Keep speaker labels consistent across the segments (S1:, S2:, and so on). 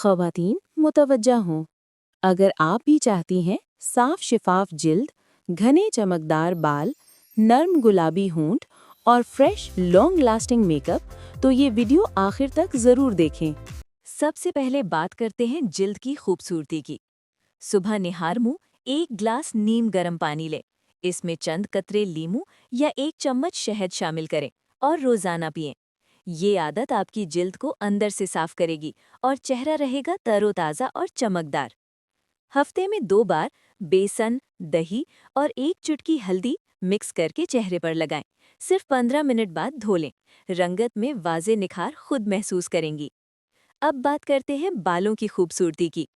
S1: ख़वातीन मुतवज्जा हों। अगर आप भी चाहती हैं साफ शिफाफ जिल्द, घने चमकदार बाल, नर्म गुलाबी होंठ और फ्रेश लॉन्ग लास्टिंग मेकअप, तो ये वीडियो आखिर तक ज़रूर देखें।
S2: सबसे पहले बात करते हैं जिल्द की खूबसूरती की। सुबह निहार मुंह 1 ग्लास नीम गर्म पानी लें। इसमें चंद कतरे लीमू या 1 चम्मच शहद शामिल करें और रोजाना पिएं। ये आदत आपकी जिल्द को अंदर से साफ करेगी और चेहरा रहेगा तरोताज़ा और चमकदार। हफ्ते में 2 बार बेसन, दही और 1 चुटकी हल्दी मिक्स करके चेहरे पर लगाएं। सिर्फ 15 मिनट बाद धो लें। रंगत में वाज़े निखार खुद महसूस करेंगी। अब बात करते हैं बालों की खूबसूरती की।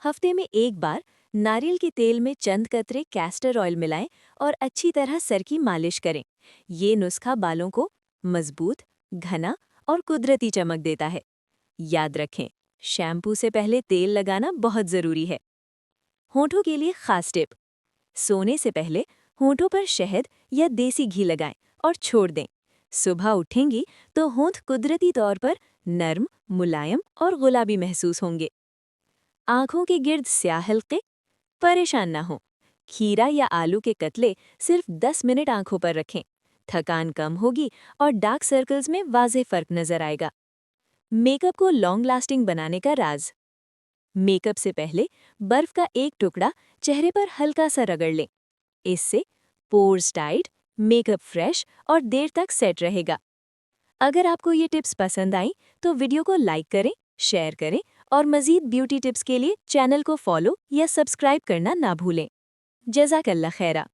S2: हफ्ते में 1 बार नारियल के तेल में चंद कतरे कैस्टर ऑयल मिलाएं और अच्छी तरह सर की मालिश करें। ये नुस्खा बालों को मजबूत, घना और कुदरती चमक देता है। याद रखें, शैम्पू से पहले तेल लगाना बहुत ज़रूरी है। होंठों के लिए खास टिप। सोने से पहले होंठों पर शहद या देसी घी लगाएं और छोड़ दें। सुबह उठेंगी तो होंठ कुदरती तौर पर नर्म, मुलायम और गुलाबी महसूस होंगे। आँखों के गिर्द स्याह हल्के? परेशान ना हो। खीरा या आलू के कतले सिर्फ 10 मिनट आँखों पर रखें। थकान कम होगी और डार्क सर्कल्स में वाज़ेह फर्क नजर आएगा। मेकअप को लॉन्ग लास्टिंग बनाने का राज। मेकअप से पहले बर्फ का एक टुकड़ा चेहरे पर हल्का सा रगड़ लें। इससे पोर्स टाइट, मेकअप फ्रेश और देर तक सेट रहेगा। अगर आपको ये टिप्स पसंद आई तो वीडियो को लाइक करें, शेयर करें और मज़ीद ब्यूटी टिप्स के लिए चैनल को फॉलो या सब्सक्राइब करना ना भूलें। जज़ाकल्लाह खैरा।